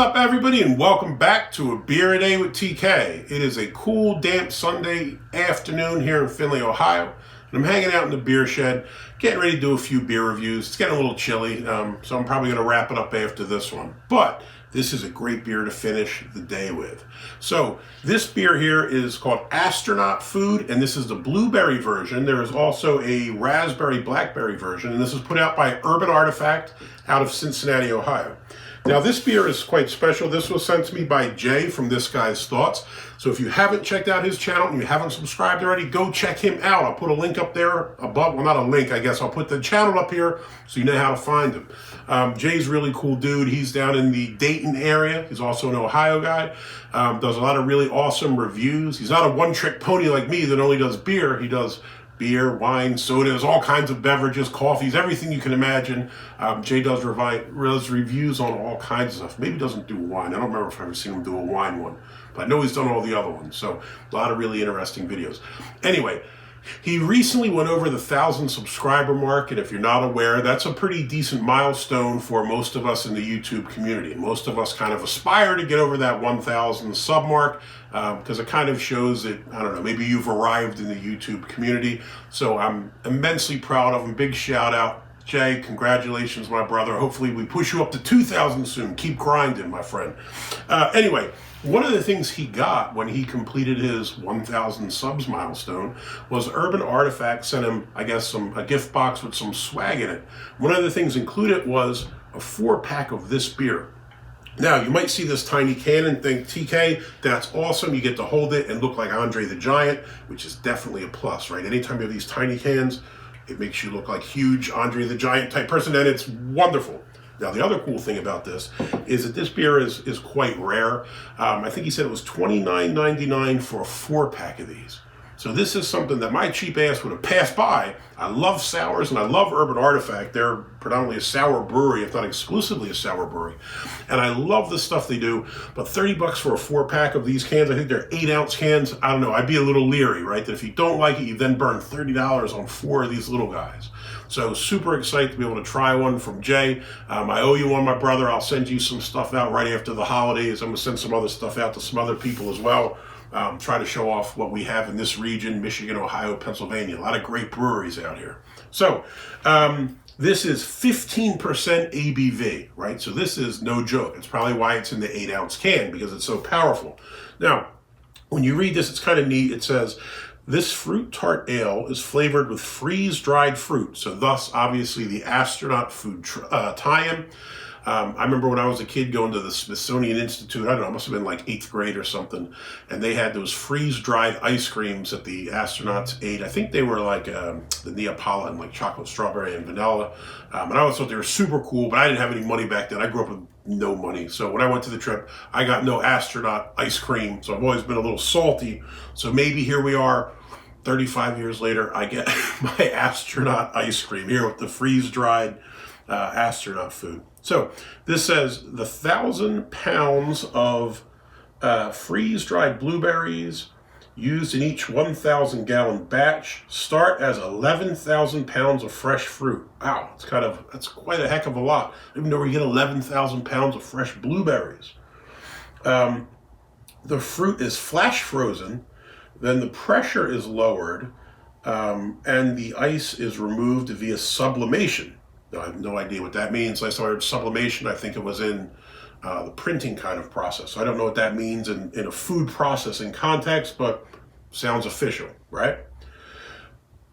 up, everybody, and welcome back to A Beer a Day with TK. It is a cool, damp Sunday afternoon here in Findlay, Ohio, and I'm hanging out in the beer shed, getting ready to do a few beer reviews. It's getting a little chilly, so I'm probably going to wrap it up after this one. But this is a great beer to finish the day with. So this beer here is called Astronaut Food, and this is the blueberry version. There is also a raspberry blackberry version, and this is put out by Urban Artifact out of Cincinnati, Ohio. Now this beer is quite special. This was sent to me by Jay from This Guy's Thoughts. So if you haven't checked out his channel and you haven't subscribed already, go check him out. I'll put a link up there above. Well, not a link, I guess. I'll put the channel up here so you know how to find him. Jay's a really cool dude. He's down in the Dayton area. He's also an Ohio guy. Does a lot of really awesome reviews. He's not a one-trick pony like me that only does beer. He does beer, wine, sodas, all kinds of beverages, coffees, everything you can imagine. Jay does reviews on all kinds of stuff. Maybe he doesn't do wine. I don't remember if I've ever seen him do a wine one, but I know he's done all the other ones. So a lot of really interesting videos. Anyway, he recently went over the 1,000 subscriber mark, and if you're not aware, that's a pretty decent milestone for most of us in the YouTube community. Most of us kind of aspire to get over that 1,000 sub mark because it kind of shows that, I don't know, maybe you've arrived in the YouTube community. So I'm immensely proud of him. Big shout out. Jay, congratulations, my brother. Hopefully we push you up to 2,000 soon. Keep grinding, my friend. Anyway, one of the things he got when he completed his 1,000 subs milestone was Urban Artifact sent him, I guess, a gift box with some swag in it. One of the things included was a 4-pack of this beer. Now, you might see this tiny can and think, TK, that's awesome. You get to hold it and look like Andre the Giant, which is definitely a plus, right? Anytime you have these tiny cans, it makes you look like huge Andre the Giant type person, and it's wonderful. Now, the other cool thing about this is that this beer is quite rare. I think he said it was $29.99 for a 4-pack of these. So this is something that my cheap ass would have passed by. I love sours and I love Urban Artifact. They're predominantly a sour brewery, if not exclusively a sour brewery. And I love the stuff they do, but $30 for a 4-pack of these cans, I think they're 8-ounce cans. I don't know, I'd be a little leery, right? That if you don't like it, you then burn $30 on 4 of these little guys. So super excited to be able to try one from Jay. I owe you one, my brother. I'll send you some stuff out right after the holidays. I'm gonna send some other stuff out to some other people as well. Try to show off what we have in this region, Michigan, Ohio, Pennsylvania. A lot of great breweries out here. So this is 15% ABV, right? So this is no joke. It's probably why it's in the 8-ounce can, because it's so powerful. Now, when you read this, it's kind of neat. It says, this fruit tart ale is flavored with freeze-dried fruit. So thus, obviously, the Astronaut Food tie-in. I remember when I was a kid going to the Smithsonian Institute, I don't know, it must have been like 8th grade or something, and they had those freeze-dried ice creams that the astronauts ate. I think they were like the Neapolitan, like chocolate, strawberry, and vanilla. And I always thought they were super cool, but I didn't have any money back then. I grew up with no money. So when I went to the trip, I got no astronaut ice cream. So I've always been a little salty. So maybe here we are, 35 years later, I get my astronaut ice cream here with the freeze-dried astronaut food. So this says the 1,000 pounds of freeze-dried blueberries used in each 1,000-gallon batch start as 11,000 pounds of fresh fruit. Wow, that's quite a heck of a lot. I didn't even know we get 11,000 pounds of fresh blueberries. The fruit is flash frozen, then the pressure is lowered, and the ice is removed via sublimation. I have no idea what that means. Last time I heard sublimation, I think it was in the printing kind of process. So I don't know what that means in a food processing context, but sounds official, right?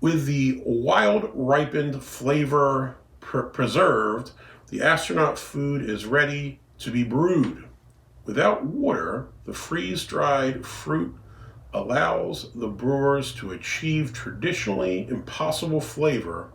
With the wild ripened flavor preserved, the Astronaut Food is ready to be brewed. Without water, the freeze-dried fruit allows the brewers to achieve traditionally impossible flavor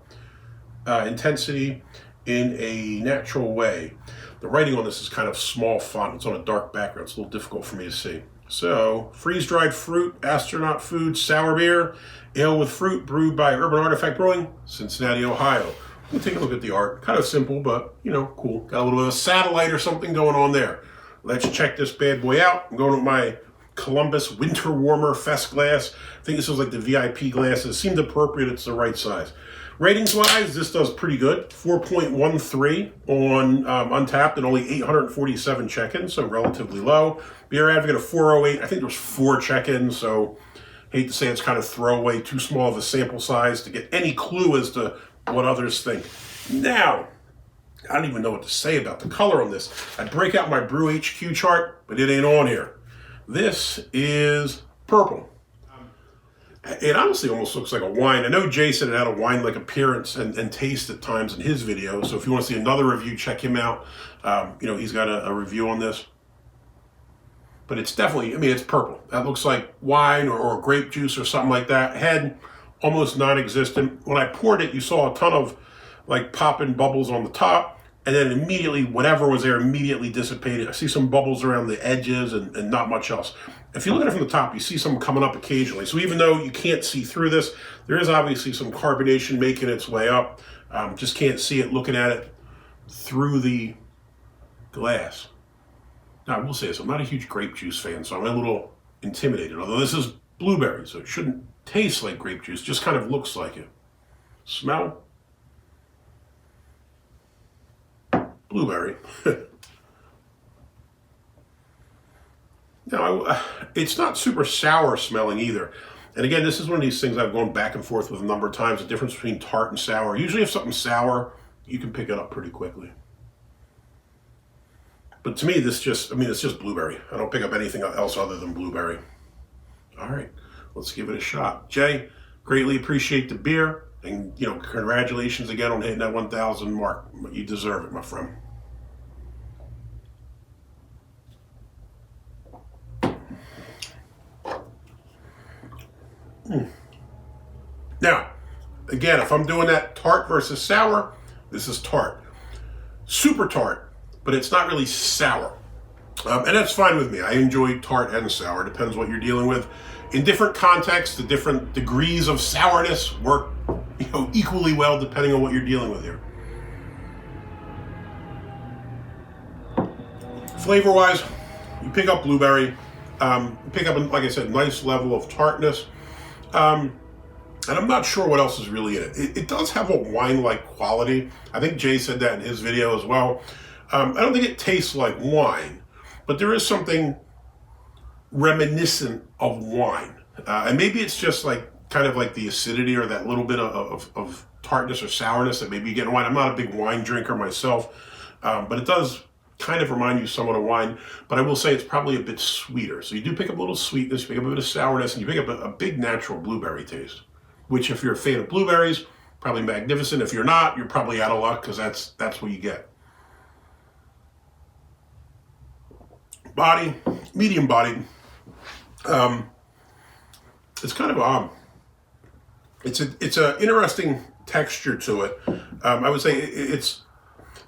intensity in a natural way. The writing on this is kind of small font. It's on a dark background. It's a little difficult for me to see. So, freeze-dried fruit, Astronaut Food, sour beer, ale with fruit, brewed by Urban Artifact Brewing, Cincinnati, Ohio. We'll take a look at the art. Kind of simple, but, you know, cool. Got a little bit of a satellite or something going on there. Let's check this bad boy out. I'm going with my Columbus Winter Warmer Fest glass. I think this was like the VIP glass. It seemed appropriate. It's the right size. Ratings-wise, this does pretty good. 4.13 on Untapped and only 847 check-ins, so relatively low. Beer Advocate of 408. I think there was 4 check-ins, so hate to say it's kind of throwaway, too small of a sample size to get any clue as to what others think. Now, I don't even know what to say about the color on this. I break out my Brew HQ chart, but it ain't on here. This is purple. It honestly almost looks like a wine. I know Jay said it had a wine-like appearance and taste at times in his video. So if you want to see another review, check him out. He's got a review on this. But it's definitely, it's purple. That looks like wine or grape juice or something like that. Head, almost non-existent. When I poured it, you saw a ton of like popping bubbles on the top. And then immediately, whatever was there immediately dissipated. I see some bubbles around the edges and not much else. If you look at it from the top, you see some coming up occasionally. So even though you can't see through this, there is obviously some carbonation making its way up. Just can't see it looking at it through the glass. Now, I will say this, I'm not a huge grape juice fan, so I'm a little intimidated. Although this is blueberry, so it shouldn't taste like grape juice, just kind of looks like it. Smell? Blueberry. Now, it's not super sour smelling either. And again, this is one of these things I've gone back and forth with a number of times, the difference between tart and sour. Usually if something's sour, you can pick it up pretty quickly. But to me, it's just blueberry. I don't pick up anything else other than blueberry. All right, let's give it a shot. Jay, greatly appreciate the beer. And, congratulations again on hitting that 1,000 mark. You deserve it, my friend. Now, again, if I'm doing that tart versus sour, this is tart. Super tart, but it's not really sour. And that's fine with me. I enjoy tart and sour. Depends what you're dealing with. In different contexts, the different degrees of sourness work equally well depending on what you're dealing with here. Flavor-wise, you pick up blueberry. You pick up, like I said, nice level of tartness. And I'm not sure what else is really in it. It does have a wine-like quality. I think Jay said that in his video as well. I don't think it tastes like wine, but there is something reminiscent of wine. And maybe it's just kind of like the acidity or that little bit of tartness or sourness that maybe you get in wine. I'm not a big wine drinker myself, but it does kind of remind you somewhat of wine. But I will say it's probably a bit sweeter. So you do pick up a little sweetness, you pick up a bit of sourness, and you pick up a big natural blueberry taste, which if you're a fan of blueberries, probably magnificent. If you're not, you're probably out of luck because that's what you get. Body, medium bodied. It's kind of it's a interesting texture to it. I would say it's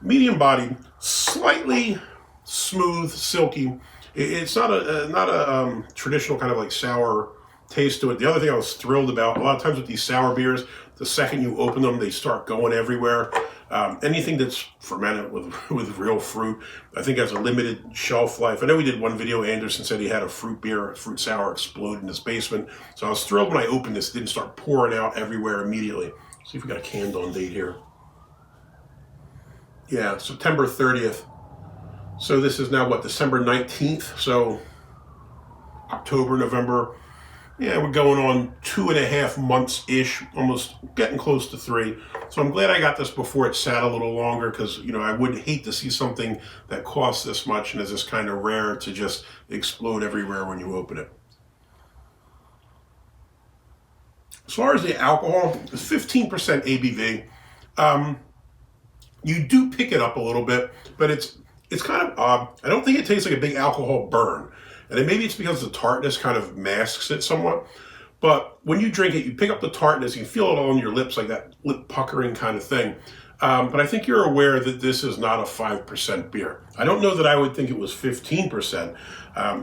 medium bodied, slightly smooth, silky. It's not a traditional kind of like sour taste to it. The other thing I was thrilled about, a lot of times with these sour beers, the second you open them, they start going everywhere. Anything that's fermented with real fruit, I think has a limited shelf life. I know we did one video, Anderson said he had a fruit beer, a fruit sour explode in his basement. So I was thrilled when I opened this, it didn't start pouring out everywhere immediately. See if we got a canned on date here. Yeah, September 30th. So this is now what, December 19th? So October, November. Yeah, we're going on 2.5 months-ish, almost getting close to 3. So I'm glad I got this before it sat a little longer because, I would hate to see something that costs this much and is this kind of rare to just explode everywhere when you open it. As far as the alcohol, it's 15% ABV. You do pick it up a little bit, but it's kind of odd. I don't think it tastes like a big alcohol burn. And then maybe it's because the tartness kind of masks it somewhat. But when you drink it, you pick up the tartness, you feel it on your lips, like that lip puckering kind of thing. But I think you're aware that this is not a 5% beer. I don't know that I would think it was 15%.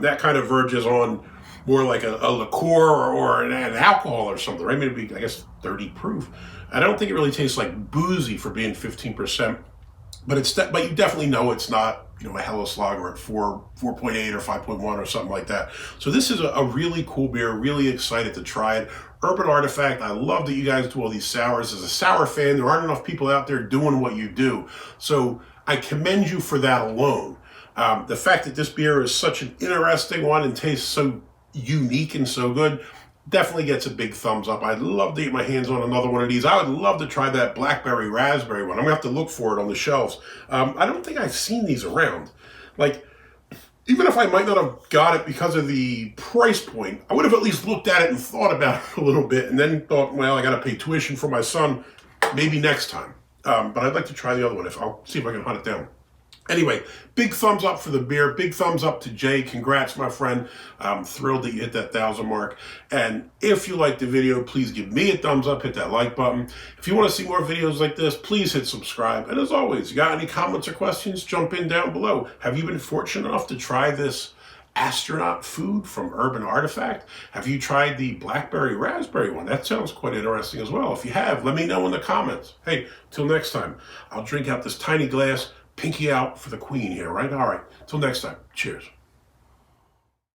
That kind of verges on more like a liqueur or an alcohol or something, right? Maybe it'd be, 30 proof. I don't think it really tastes like boozy for being 15%. but you definitely know it's not, a Hellas Lager at 4.8 or 5.1 or something like that. So this is a really cool beer. Really excited to try it. Urban Artifact, I love that you guys do all these sours. As a sour fan, there aren't enough people out there doing what you do. So I commend you for that alone. The fact that this beer is such an interesting one and tastes so unique and so good, definitely gets a big thumbs up. I'd love to get my hands on another one of these. I would love to try that blackberry raspberry one. I'm gonna have to look for it on the shelves. I don't think I've seen these around. Like, even if I might not have got it because of the price point, I would have at least looked at it and thought about it a little bit and then thought, well, I gotta pay tuition for my son, maybe next time. But I'd like to try the other one. I'll see if I can hunt it down. Anyway, big thumbs up for the beer. Big thumbs up to Jay. Congrats, my friend. I'm thrilled that you hit that 1,000 mark. And if you liked the video, please give me a thumbs up. Hit that like button. If you want to see more videos like this, please hit subscribe. And as always, you got any comments or questions, jump in down below. Have you been fortunate enough to try this Astronaut Food from Urban Artifact? Have you tried the blackberry raspberry one? That sounds quite interesting as well. If you have, let me know in the comments. Hey, till next time, I'll drink out this tiny glass. Pinky out for the queen here, right? All right. Till next time. Cheers.